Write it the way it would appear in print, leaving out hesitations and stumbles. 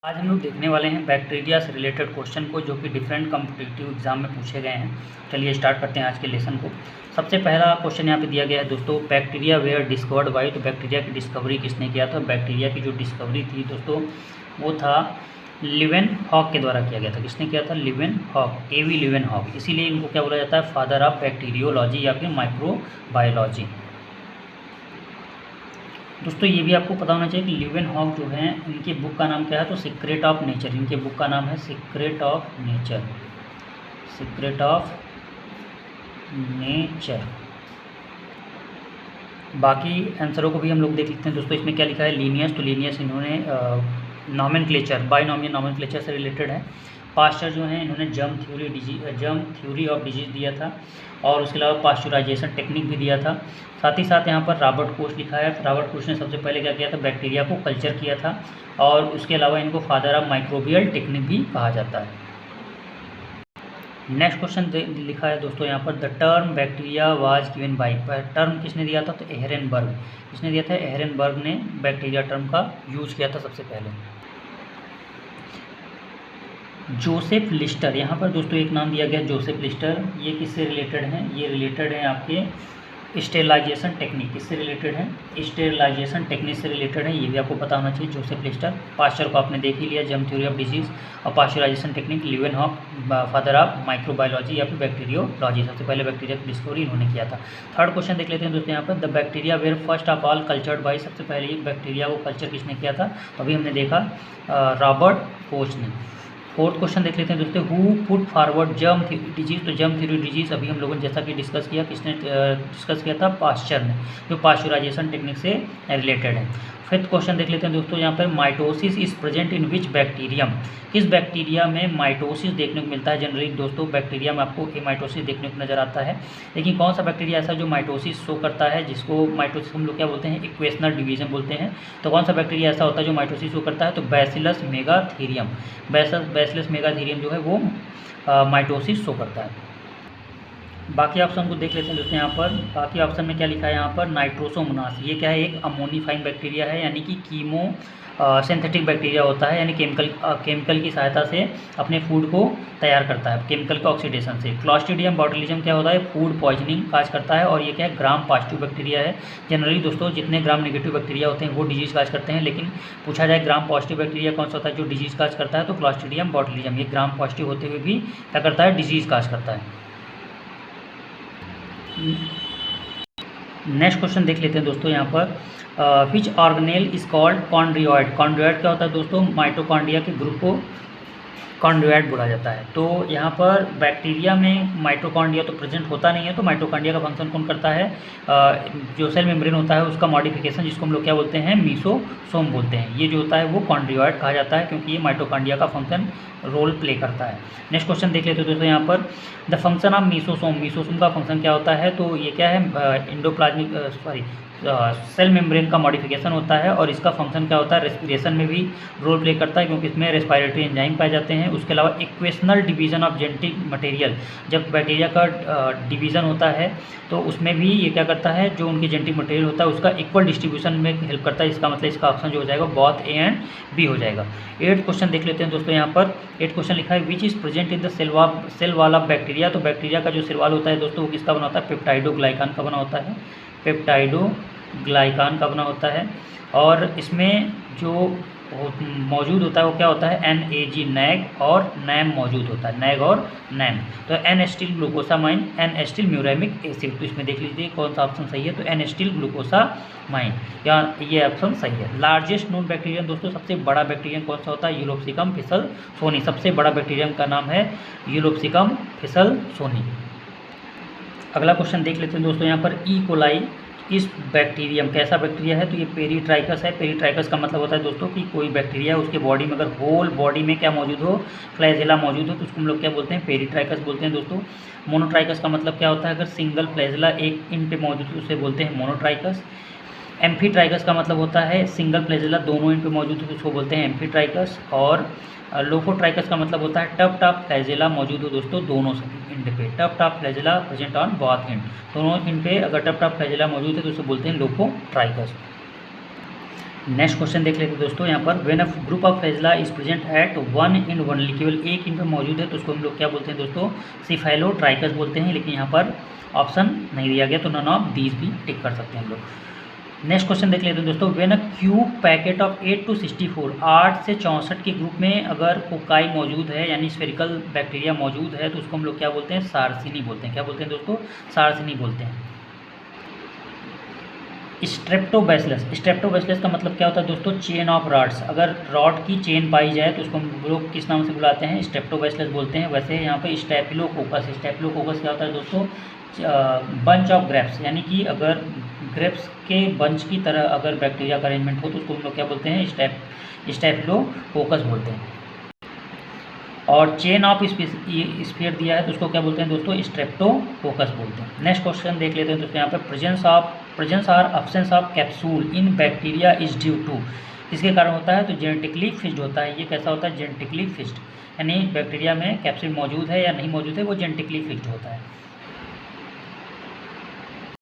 आज हम लोग देखने वाले हैं बैक्टीरिया से रिलेटेड क्वेश्चन को, जो कि डिफरेंट कॉम्पिटिटिव एग्जाम में पूछे गए हैं। चलिए स्टार्ट करते हैं आज के लेसन को। सबसे पहला क्वेश्चन यहाँ पे दिया गया है दोस्तों, बैक्टीरिया वेयर डिस्कवर्ड बाय। तो बैक्टीरिया की डिस्कवरी किसने किया था? बैक्टीरिया की जो डिस्कवरी थी दोस्तों वो था लीवेनहॉक के द्वारा किया गया था। किसने किया था? लीवेनहॉक, एवी लीवेनहॉक। इसीलिए इनको क्या बोला जाता है? फादर ऑफ बैक्टीरियोलॉजी या फिर माइक्रोबायोलॉजी। दोस्तों ये भी आपको पता होना चाहिए कि लीवेनहॉक जो है, इनकी बुक का नाम क्या है? तो सीक्रेट ऑफ नेचर। इनके बुक का नाम है secret of nature, secret of nature. बाकी आंसरों को भी हम लोग देख लेते हैं दोस्तों। इसमें क्या लिखा है? लीनियस। तो लीनियस इन्होंने नॉमेनक्लेचर, बायनॉमियल नॉमेनक्लेचर से रिलेटेड है। पास्चर जो है, इन्होंने जर्म थ्योरी ऑफ डिजीज दिया था, और उसके अलावा पास्चुराइजेशन टेक्निक भी दिया था। साथ ही साथ यहाँ पर रॉबर्ट कोच लिखा है। रॉबर्ट कोच ने सबसे पहले क्या किया था? बैक्टीरिया को कल्चर किया था, और उसके अलावा इनको फादर ऑफ माइक्रोबियल टेक्निक भी कहा जाता है। नेक्स्ट क्वेश्चन लिखा है दोस्तों यहाँ पर, the term bacteria was given by. Term किसने दिया था? तो एहरेनबर्ग। किसने दिया था? एहरेनबर्ग ने बैक्टीरिया टर्म का यूज किया था सबसे पहले। जोसेफ लिस्टर, यहाँ पर दोस्तों एक नाम दिया गया जोसेफ लिस्टर। ये किससे रिलेटेड हैं? ये रिलेटेड है आपके स्टेरिलाइजेशन टेक्निक। किससे रिलेटेड है? स्टेरिलाइजेशन टेक्निक से रिलेटेड है। ये भी आपको पता होना चाहिए। Joseph Lister. पास्चर को आपने देख ही लिया, जर्म थ्योरी ऑफ डिजीज और pasteurization technique. Leeuwenhoek father of microbiology या फिर बैक्टीरियोलॉजी। सबसे पहले बैक्टीरिया की डिस्कवरी इन्होंने किया था। थर्ड क्वेश्चन देख लेते हैं दोस्तों यहाँ पर, the bacteria were first of all cultured by. सबसे पहले बैक्टीरिया को कल्चर किसने किया था? तो अभी हमने देखा रॉबर्ट कोच ने। फोर्थ क्वेश्चन देख लेते हैं दोस्तों, who put forward germ disease. तो जर्म थ्योरी डिजीज अभी हम लोगों ने जैसा कि डिस्कस किया, किसने डिस्कस किया था? पास्चर ने, जो पास्चुराइजेशन टेक्निक से रिलेटेड है। फिफ्थ क्वेश्चन देख लेते हैं दोस्तों यहाँ पर, mitosis is present in which bacterium. किस बैक्टीरिया में माइटोसिस देखने को मिलता है? जनरली दोस्तों बैक्टीरिया में आपको हेमाइटोसिस देखने को नजर आता है, लेकिन कौन सा बैक्टीरिया ऐसा जो माइटोसिस शो करता है, जिसको माइटोसिस हम लोग क्या बोलते हैं? इक्वेशनल डिवीजन बोलते हैं। तो कौन सा बैक्टीरिया ऐसा होता है जो माइटोसिस शो करता है? तो बैसिलस मेगाथीरियम। बैसिलस मेगाथीरियम जो है वो माइटोसिस शो करता है। बाकी ऑप्शन को देख लेते हैं दोस्तों यहाँ पर। बाकी ऑप्शन में क्या लिखा है यहाँ पर? नाइट्रोसोमोनास। ये क्या है? एक अमोनिफाइंग बैक्टीरिया है, यानी कि कीमो सिंथेटिक बैक्टीरिया होता है, यानी केमिकल की सहायता से अपने फूड को तैयार करता है, केमिकल के ऑक्सीडेशन से। क्लॉस्ट्रीडियम बॉटुलिज्म क्या होता है? फूड पॉइजनिंग काज करता है, और ये क्या है? ग्राम पॉजिटिव बैक्टीरिया है। जनरली दोस्तों जितने ग्राम नेगेटिव बैक्टीरिया होते हैं वो डिजीज काज करते हैं, लेकिन पूछा जाए ग्राम पॉजिटिव बैक्टीरिया कौन सा होता है जो डिजीज काज करता है? तो क्लॉस्ट्रीडियम बॉटुलिज्म। ये ग्राम पॉजिटिव होते हुए भी क्या करता है? डिजीज काज करता है। नेक्स्ट क्वेश्चन देख लेते हैं दोस्तों यहाँ पर, विच ऑर्गेनेल इज कॉल्ड कॉन्ड्रियोइड। कॉन्ड्रियोइड क्या होता है दोस्तों? माइटोकॉन्ड्रिया के ग्रुप को कॉन्ड्रियोइड बोला जाता है। तो यहाँ पर बैक्टीरिया में माइटोकॉन्ड्रिया तो प्रेजेंट होता नहीं है, तो माइटोकॉन्ड्रिया का फंक्शन कौन करता है? जो सेल मेम्ब्रेन होता है उसका मॉडिफिकेशन, जिसको हम लोग क्या बोलते हैं? मीसोसोम बोलते हैं। ये जो होता है वो कॉन्ड्रियोइड कहा जाता है, क्योंकि ये माइटोकॉन्ड्रिया का फंक्शन रोल प्ले करता है। नेक्स्ट क्वेश्चन देख लेते हैं दोस्तों यहाँ पर, the function of mesosome. Mesosome का फंक्शन क्या होता है? तो ये क्या है? इंडोप्लाज्मिक सेल मेम्ब्रेन का मॉडिफिकेशन होता है, और इसका फंक्शन क्या होता है? रेस्पिरेशन में भी रोल प्ले करता है, क्योंकि इसमें रेस्पिरेटरी एंजाइम पाए जाते हैं। उसके अलावा equational division of genetic material, जब बैक्टीरिया का डिवीज़न होता है तो उसमें भी ये क्या करता है? जो उनकी जेनेटिक मटेरियल होता है उसका इक्वल डिस्ट्रीब्यूशन में हेल्प करता है। इसका मतलब इसका ऑप्शन जो हो जाएगा बोथ ए एंड बी हो जाएगा। 8th क्वेश्चन देख लेते हैं दोस्तों यहाँ पर। 8th क्वेश्चन लिखा है, which is present in the cell wall of bacteria. तो बैक्टीरिया का जो सेल वॉल होता है दोस्तों वो किसका बना होता है? पेप्टाइडोग्लाइकान का बना होता है। पेप्टाइडोग्लाइकान का बना होता है, और इसमें जो मौजूद होता है वो क्या होता है? NAG, नैग, और नैम मौजूद होता है, नैग और नैम। तो N acetyl glucosamine, N acetyl muramic acid. तो इसमें देख लीजिए कौन सा ऑप्शन सही है? तो N एस्टिल ग्लूकोसामाइन, या ये ऑप्शन सही है। लार्जेस्ट नोन बैक्टीरियम दोस्तों, सबसे बड़ा बैक्टीरियम कौन सा होता है? यूलोप्सिकम फिसलसोनी। सबसे बड़ा बैक्टीरियम का नाम है यूलोप्सिकम फिसलसोनी। अगला क्वेश्चन देख लेते हैं दोस्तों यहाँ पर, ई कोलाई इस बैक्टीरियम कैसा बैक्टीरिया है? तो ये पेरीट्राइकस है। पेरीट्राइकस का मतलब होता है दोस्तों कि कोई बैक्टीरिया उसके बॉडी में अगर होल बॉडी में क्या मौजूद हो? फ्लैजेला मौजूद हो, तो उसको हम लोग क्या बोलते हैं? पेरीट्राइकस बोलते हैं दोस्तों। मोनोट्राइकस का मतलब क्या होता है? अगर सिंगल फ्लैजेला एक इन पे मौजूद हो तो उसे बोलते हैं मोनोट्राइकस। एम्फीट्राइकस का मतलब होता है सिंगल फ्लैजेला दोनों इन पे मौजूद हो तो उसको बोलते हैं एम्फीट्राइकस। और लोफोट्राइकस का मतलब होता है टफ टॉप फ्लैजेला मौजूद हो दोस्तों दोनों इंड पे। Tuft top flagella present on both end, दोनों इंड पे अगर टफ टॉप फ्लैजेला मौजूद है तो उसे बोलते हैं लोफोट्राइकस। नेक्स्ट क्वेश्चन देख लेते हैं दोस्तों यहाँ पर। When a group of flagella is present at one in only, केवल एक इन पर मौजूद है तो उसको हम लोग क्या बोलते हैं दोस्तों, सिफाइलोट्राइकस बोलते हैं। लेकिन यहाँ पर ऑप्शन नहीं दिया गया तो नन ऑफ दीज भी टिक कर सकते हैं हम लोग। नेक्स्ट क्वेश्चन देख लेते हैं दोस्तों। When a cube packet of 8 to 64, 8 से 64 के ग्रुप में अगर कोकाई मौजूद है यानी स्फेरिकल बैक्टीरिया मौजूद है तो उसको हम लोग क्या बोलते हैं, सार्सिनी बोलते हैं। क्या बोलते हैं दोस्तों, सार्सिनी बोलते हैं। स्ट्रेप्टोबैसिलस, स्ट्रेप्टोबैसिलस का मतलब क्या होता है दोस्तों, चेन ऑफ रॉड्स। अगर रॉड की चेन पाई जाए तो उसको हम लोग किस नाम से बुलाते हैं, स्ट्रेप्टोबैसिलस बोलते हैं। वैसे यहाँ पे स्टेफिलोकोकस, स्टेफिलोकोकस क्या होता है दोस्तों, बंच ऑफ ग्रेप्स, यानी कि अगर ग्रेप्स के बंच की तरह अगर बैक्टीरिया का अरेंजमेंट हो तो उसको हम लोग क्या बोलते हैं, स्टेफिलोकोकस बोलते हैं। और चेन ऑफ स्फीयर दिया है तो उसको क्या बोलते हैं दोस्तों, स्ट्रेप्टोकोकस बोलते हैं। नेक्स्ट क्वेश्चन देख लेते हैं दोस्तों यहाँ पे। प्रेजेंस और absence of capsule in bacteria is due to, इसके कारण होता है तो जेनेटिकली फिक्स्ड होता है। ये कैसा होता है, जेनेटिकली फिक्स्ड, यानी बैक्टीरिया में कैप्सूल मौजूद है या नहीं मौजूद है वो जेनेटिकली फिक्स्ड होता है।